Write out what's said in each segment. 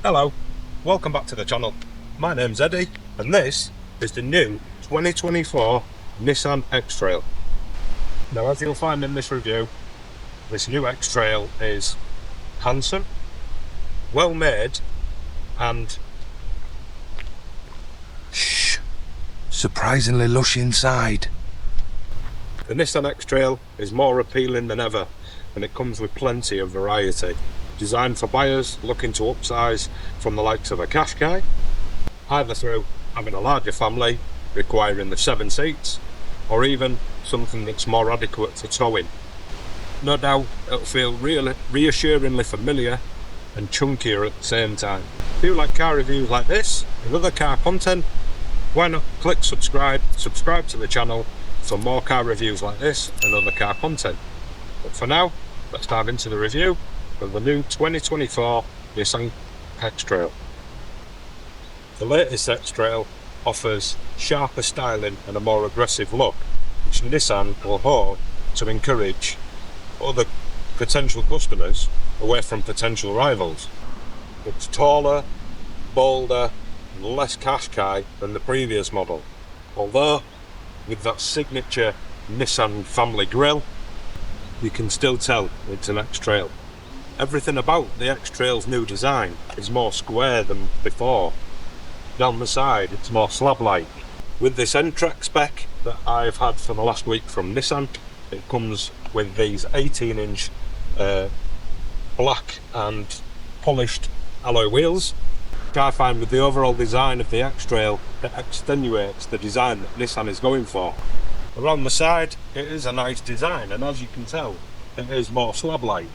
Hello, welcome back to the channel. My name's Eddie and this is the new 2024 Nissan X-Trail. Now, as you'll find in this review, this new X-Trail is handsome, well made and surprisingly lush inside. The Nissan X-Trail is more appealing than ever and it comes with plenty of variety. Designed for buyers looking to upsize from the likes of a Qashqai, either through having a larger family requiring the 7 seats, or even something that's more adequate for towing. No doubt it'll feel really reassuringly familiar and chunkier at the same time. If you like car reviews like this and other car content, why not click subscribe to the channel for more car reviews like this and other car content. But for now, let's dive into the review of the new 2024 Nissan X-Trail. The latest X-Trail offers sharper styling and a more aggressive look, which Nissan will hope to encourage other potential customers away from potential rivals. It's taller, bolder and less Qashqai than the previous model, although with that signature Nissan family grille, you can still tell it's an X-Trail. Everything about the X-Trail's new design is more square than before. Down the side it's more slab-like. With this end-track spec that I've had for the last week from Nissan, it comes with these 18-inch black and polished alloy wheels, which I find with the overall design of the X-Trail that extenuates the design that Nissan is going for. Around the side it is a nice design, and as you can tell it is more slab-like.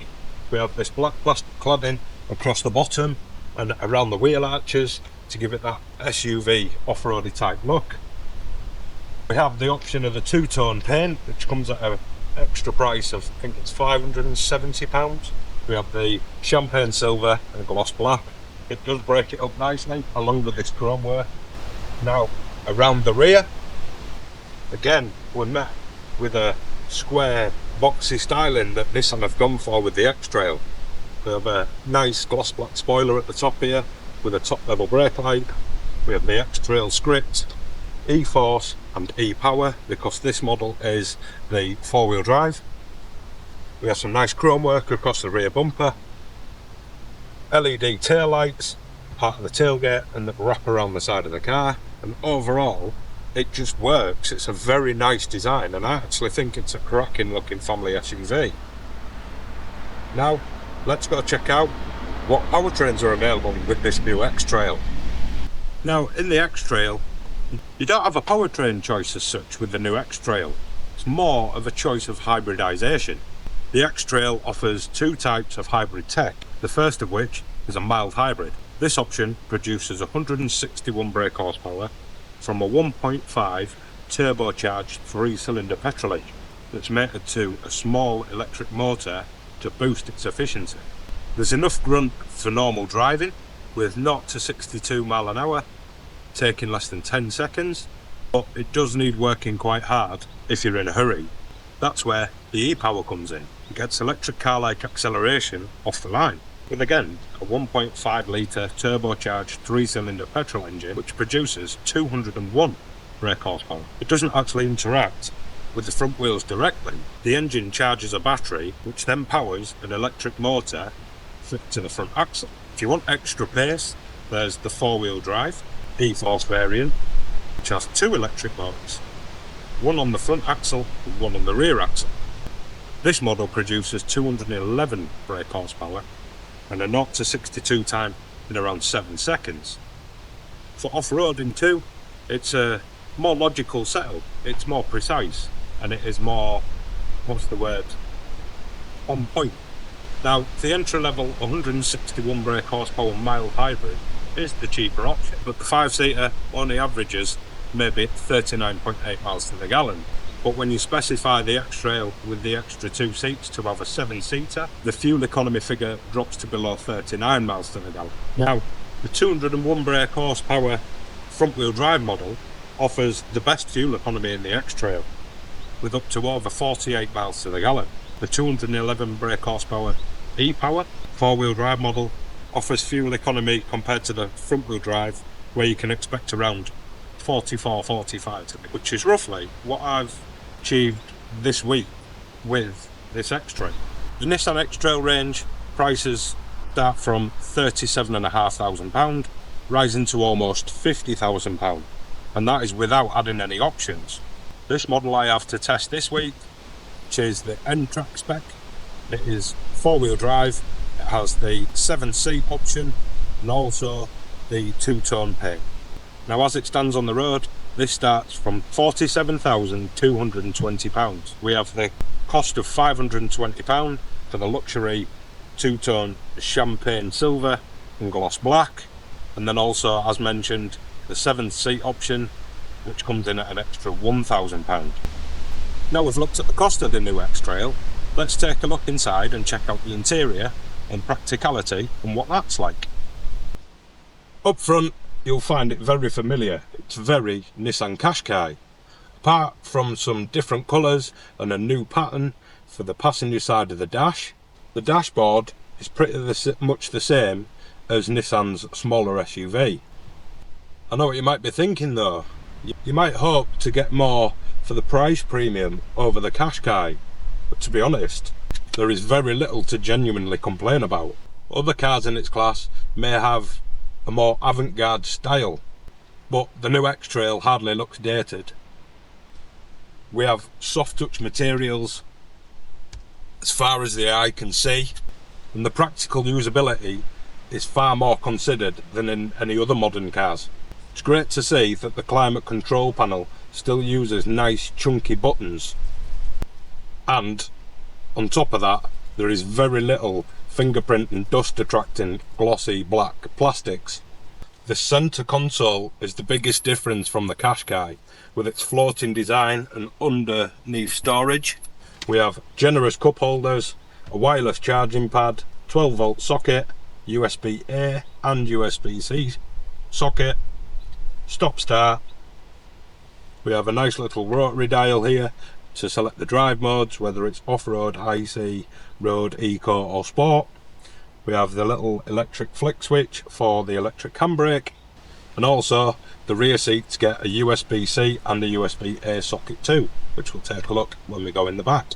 We have this black plastic cladding across the bottom and around the wheel arches to give it that SUV off-roady type look. We have the option of the two-tone paint, which comes at an extra price of, I think it's £570. We have the champagne silver and gloss black. It does break it up nicely along with this chrome work. Now around the rear, again we're met with a square boxy styling that Nissan have gone for with the X-Trail. We have a nice gloss black spoiler at the top here with a top level brake light. We have the X-Trail script, E-Force and E-Power, because this model is the 4-wheel drive. We have some nice chrome work across the rear bumper, LED tail lights, part of the tailgate and that wrap around the side of the car, and overall it just works. It's a very nice design and I actually think it's a cracking looking family SUV. Now let's go check out what powertrains are available with this new X-Trail. Now in the X-Trail you don't have a powertrain choice as such with the new X-Trail. It's more of a choice of hybridization. The X-Trail offers 2 types of hybrid tech, the first of which is a mild hybrid. This option produces 161 brake horsepower from a 1.5 turbocharged 3-cylinder petrol engine that's mated to a small electric motor to boost its efficiency. There's enough grunt for normal driving, with 0 to 62 mile an hour taking less than 10 seconds, but it does need working quite hard if you're in a hurry. That's where the E-Power comes in. It gets electric car-like acceleration off the line, with again a 1.5 litre turbocharged 3-cylinder petrol engine which produces 201 brake horsepower. It doesn't actually interact with the front wheels directly. The engine charges a battery which then powers an electric motor fit to the front axle. If you want extra pace, there's the 4-wheel drive E-Force variant, which has 2 electric motors, one on the front axle and one on the rear axle. This model produces 211 brake horsepower and a 0 to 62 time in around 7 seconds. For off-roading too, it's a more logical setup, it's more precise and it is more, on point. Now the entry-level 161 brake horsepower mild hybrid is the cheaper option, but the 5-seater only averages maybe 39.8 miles to the gallon. But when you specify the X-Trail with the extra 2 seats to have a 7-seater, the fuel economy figure drops to below 39 miles to the gallon. Now, the 201 brake horsepower front-wheel drive model offers the best fuel economy in the X-Trail, with up to over 48 miles to the gallon. The 211 brake horsepower E-Power 4-wheel drive model offers fuel economy compared to the front wheel drive, where you can expect around 44-45, which is roughly what I've achieved this week with this X-Trail. The Nissan X-Trail range prices start from £37,500, rising to almost £50,000, and that is without adding any options. This model I have to test this week, which is the N-Track spec. It is 4-wheel drive, it has the 7-seat option and also the 2-tone paint. Now as it stands on the road, this starts from £47,220. We have the cost of £520 for the luxury 2-tone champagne silver and gloss black, and then also, as mentioned, the 7th-seat option, which comes in at an extra £1,000. Now we've looked at the cost of the new X-Trail, let's take a look inside and check out the interior and practicality and what that's like. Up front, you'll find it very familiar. It's very Nissan Qashqai. Apart from some different colours and a new pattern for the passenger side of the dash, the dashboard is pretty much the same as Nissan's smaller SUV. I know what you might be thinking though. You might hope to get more for the price premium over the Qashqai, but to be honest, there is very little to genuinely complain about. Other cars in its class may have a more avant-garde style, but the new X-Trail hardly looks dated. We have soft touch materials as far as the eye can see, and the practical usability is far more considered than in any other modern cars. It's great to see that the climate control panel still uses nice chunky buttons, and on top of that there is very little fingerprint and dust attracting glossy black plastics. The centre console is the biggest difference from the Qashqai, with its floating design and underneath storage. We have generous cup holders, a wireless charging pad, 12-volt socket, USB-A and USB-C socket, stop start. We have a nice little rotary dial here to select the drive modes, whether it's off-road, IC, road, eco or sport. We have the little electric flick switch for the electric handbrake, and also the rear seats get a USB-C and a USB-A socket too, which we'll take a look when we go in the back.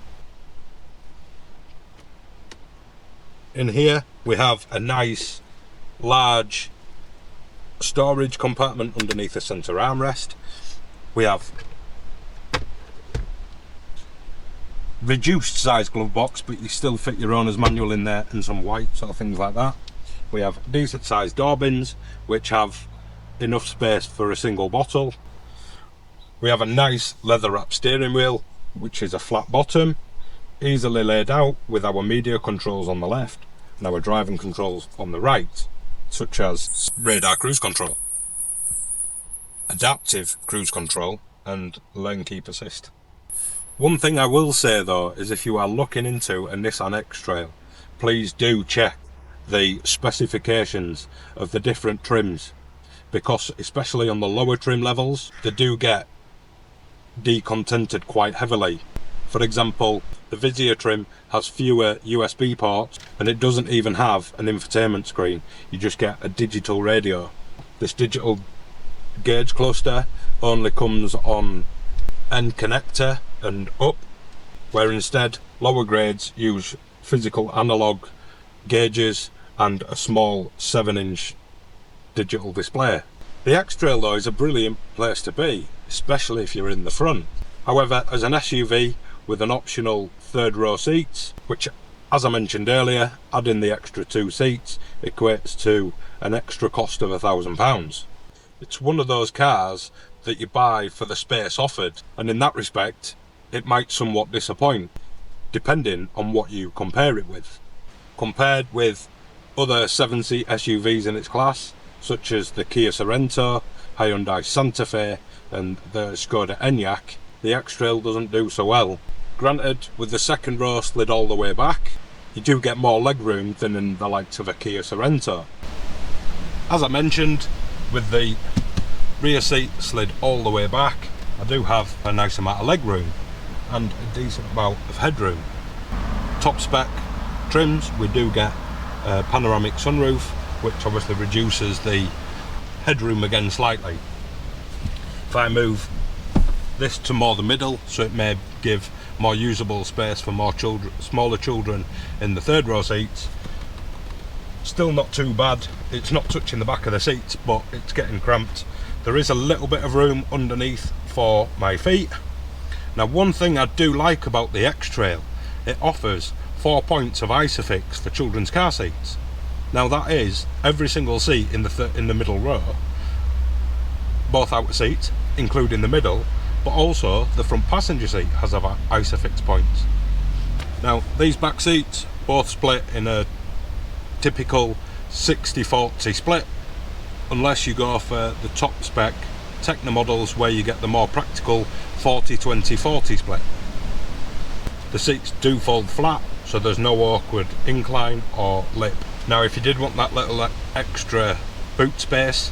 In here we have a nice large storage compartment underneath the centre armrest. We have reduced size glove box, but you still fit your owner's manual in there and some wipes or things like that. We have decent sized door bins which have enough space for a single bottle. We have a nice leather wrapped steering wheel which is a flat bottom, easily laid out with our media controls on the left and our driving controls on the right, such as radar cruise control, adaptive cruise control and lane keep assist. One thing I will say though is if you are looking into a Nissan X-Trail, please do check the specifications of the different trims, because especially on the lower trim levels they do get decontented quite heavily. For example, the Vizia trim has fewer USB ports and it doesn't even have an infotainment screen, you just get a digital radio. This digital gauge cluster only comes on end connector and up, where instead lower grades use physical analog gauges and a small 7-inch digital display. The X-Trail though is a brilliant place to be, especially if you're in the front. However, as an SUV with an optional third row seats, which as I mentioned earlier, adding the extra 2 seats equates to an extra cost of £1,000. It's one of those cars that you buy for the space offered, and in that respect it might somewhat disappoint, depending on what you compare it with. Compared with other 7-seat SUVs in its class, such as the Kia Sorento, Hyundai Santa Fe and the Skoda Enyaq, the X-Trail doesn't do so well. Granted, with the second row slid all the way back, you do get more legroom than in the likes of a Kia Sorento. As I mentioned, with the rear seat slid all the way back, I do have a nice amount of legroom and a decent amount of headroom. Top spec trims, we do get a panoramic sunroof which obviously reduces the headroom again slightly. If I move this to more the middle, so it may give more usable space for more children, smaller children in the third row seats, still not too bad. It's not touching the back of the seats, but it's getting cramped. There is a little bit of room underneath for my feet. Now, one thing I do like about the X-Trail, it offers 4 points of ISOFIX for children's car seats. Now that is every single seat in the middle row, both outer seats, including the middle, but also the front passenger seat has ISOFIX points. Now these back seats both split in a typical 60-40 split, unless you go for the top spec Techno models where you get the more practical 40-20-40 split. The seats do fold flat, so there's no awkward incline or lip. Now if you did want that little extra boot space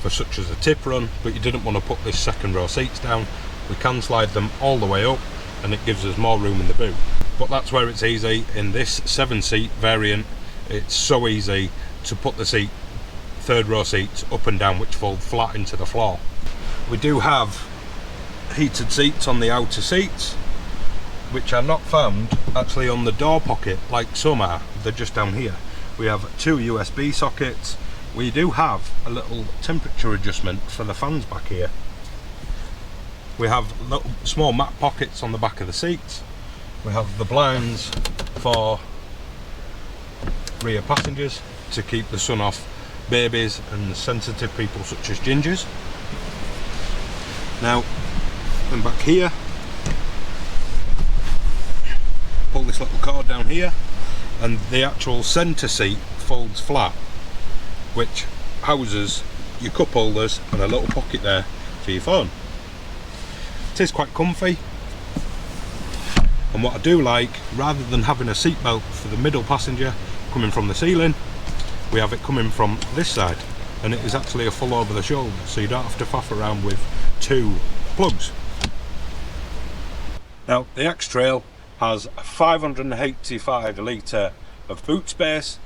for such as a tip run, but you didn't want to put this second row seats down, we can slide them all the way up and it gives us more room in the boot. But that's where it's easy. In this 7-seat variant, it's so easy to put the third row seats up and down, which fold flat into the floor. We do have heated seats on the outer seats, which are not found actually on the door pocket like some are. They're just down here. We have 2 USB sockets. We do have a little temperature adjustment for the fans back here. We have little small mat pockets on the back of the seats. We have the blinds for rear passengers to keep the sun off babies and sensitive people such as gingers. Now, and back here, pull this little cord down here, and the actual centre seat folds flat, which houses your cup holders and a little pocket there for your phone. It is quite comfy, and what I do like, rather than having a seat belt for the middle passenger coming from the ceiling, we have it coming from this side, and it is actually a full over the shoulder, so you don't have to faff around with 2 plugs. Now the X-Trail has a 585 litre of boot space,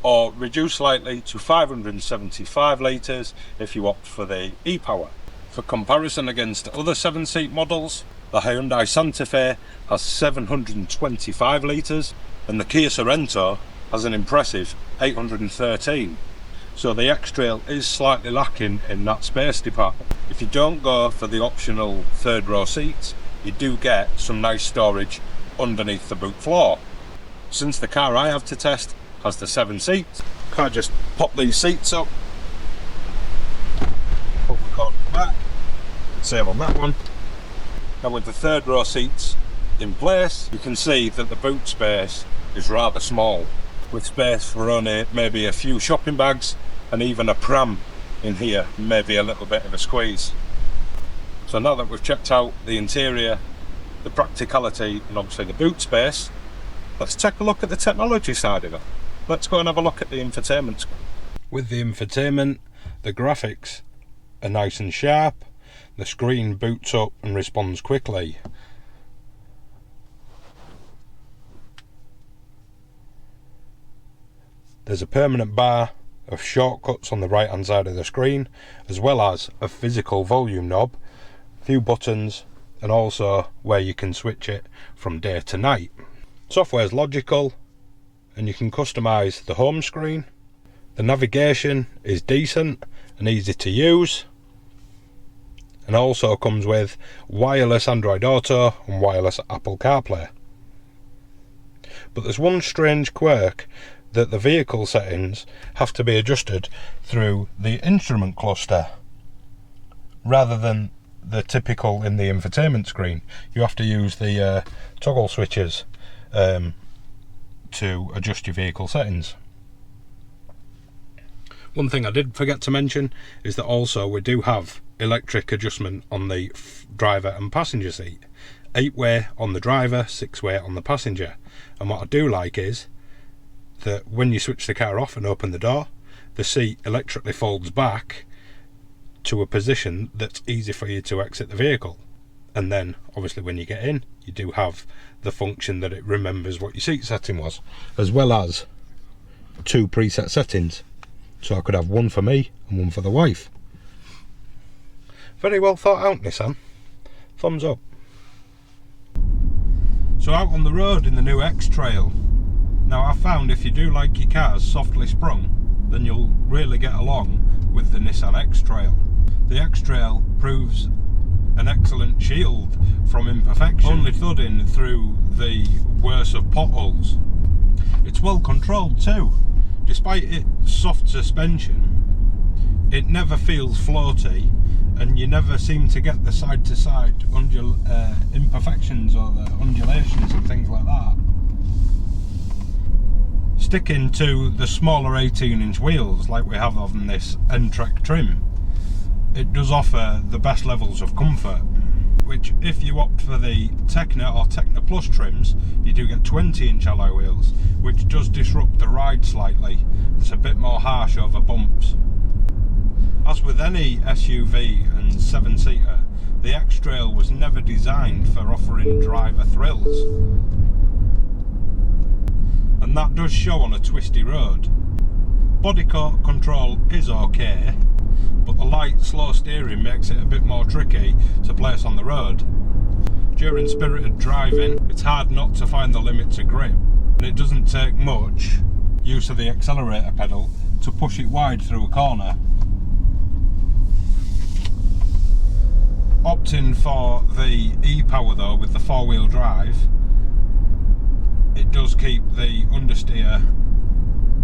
or reduced slightly to 575 litres if you opt for the e-Power. For comparison against other 7-seat models, the Hyundai Santa Fe has 725 litres and the Kia Sorento has an impressive 813. So the X-Trail is slightly lacking in that space department. If you don't go for the optional third row seats, you do get some nice storage underneath the boot floor. Since the car I have to test has the 7 seats, I just pop these seats up, pull the cord back, save on that one. Now with the third row seats in place, you can see that the boot space is rather small, with space for only maybe a few shopping bags and even a pram in here, maybe a little bit of a squeeze. So now that we've checked out the interior, the practicality and obviously the boot space, let's take a look at the technology side of it. Let's go and have a look at the infotainment screen. With the infotainment, the graphics are nice and sharp, the screen boots up and responds quickly. There's a permanent bar of shortcuts on the right hand side of the screen, as well as a physical volume knob, a few buttons, and also where you can switch it from day to night. Software is logical and you can customize the home screen. The navigation is decent and easy to use, and also comes with wireless Android Auto and wireless Apple CarPlay. But there's one strange quirk, that the vehicle settings have to be adjusted through the instrument cluster rather than the typical in the infotainment screen. You have to use the toggle switches to adjust your vehicle settings. One thing I did forget to mention is that also we do have electric adjustment on the driver and passenger seat. 8-way on the driver, 6-way on the passenger. And what I do like is that when you switch the car off and open the door, the seat electrically folds back to a position that's easy for you to exit the vehicle. And then obviously when you get in, you do have the function that it remembers what your seat setting was, as well as 2 preset settings. so I could have one for me and one for the wife. Very well thought out, Nissan. Thumbs up. So out on the road in the new X-Trail. Now I've found if you do like your cars softly sprung, then you'll really get along with the Nissan X-Trail. The X-Trail proves an excellent shield from imperfection, only thudding through the worst of potholes. It's well controlled too. Despite its soft suspension, it never feels floaty, and you never seem to get the side-to-side imperfections or the undulations and things like that. Sticking to the smaller 18-inch wheels like we have on this N-Trek trim, it does offer the best levels of comfort, which if you opt for the Techna or Techna Plus trims, you do get 20-inch alloy wheels, which does disrupt the ride slightly. It's a bit more harsh over bumps. As with any SUV and 7-seater, the X-Trail was never designed for offering driver thrills. And that does show on a twisty road. Body control is okay, but the light, slow steering makes it a bit more tricky to place on the road. During spirited driving, it's hard not to find the limit to grip, and it doesn't take much use of the accelerator pedal to push it wide through a corner. Opting for the e-power though with the 4-wheel drive, it does keep the understeer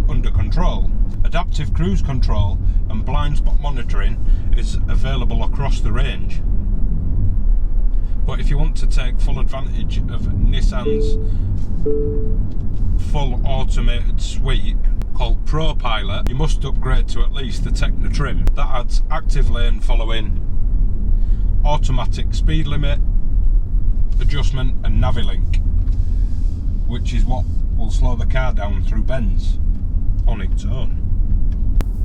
under control. Adaptive cruise control and blind spot monitoring is available across the range. But if you want to take full advantage of Nissan's full automated suite called Pro Pilot, you must upgrade to at least the Techna trim. That adds active lane following, automatic speed limit adjustment and Navilink, which is what will slow the car down through bends on its own.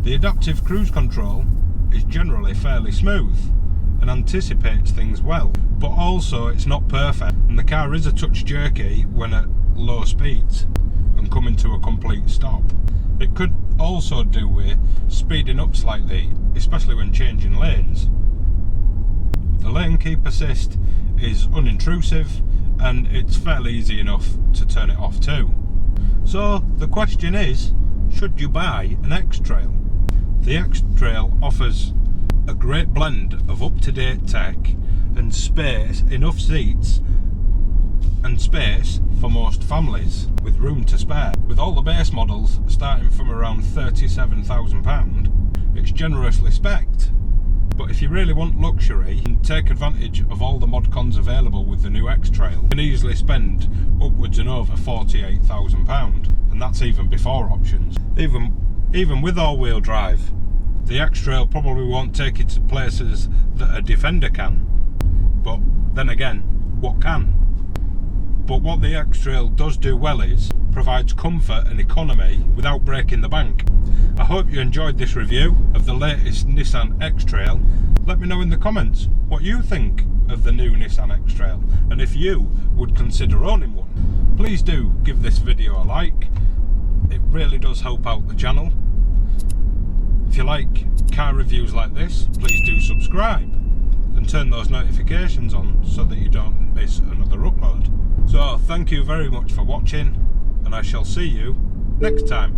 The adaptive cruise control is generally fairly smooth and anticipates things well, but also it's not perfect, and the car is a touch jerky when at low speeds and coming to a complete stop. It could also do with speeding up slightly, especially when changing lanes. The lane keep assist is unintrusive, and it's fairly easy enough to turn it off too. So the question is, should you buy an X-Trail? The X-Trail offers a great blend of up-to-date tech and space, enough seats and space for most families, with room to spare. With all the base models starting from around £37,000, it's generously spec'd. But if you really want luxury and take advantage of all the mod cons available with the new X-Trail, you can easily spend upwards and over £48,000, and that's even before options. Even with all-wheel drive, the X-Trail probably won't take you to places that a Defender can. But then again, what can? But what the X-Trail does do well is provides comfort and economy without breaking the bank. I hope you enjoyed this review of the latest Nissan X-Trail. Let me know in the comments what you think of the new Nissan X-Trail, and if you would consider owning one. Please do give this video a like. It really does help out the channel. If you like car reviews like this, please do subscribe and turn those notifications on so that you don't miss another upload. So thank you very much for watching, and I shall see you next time.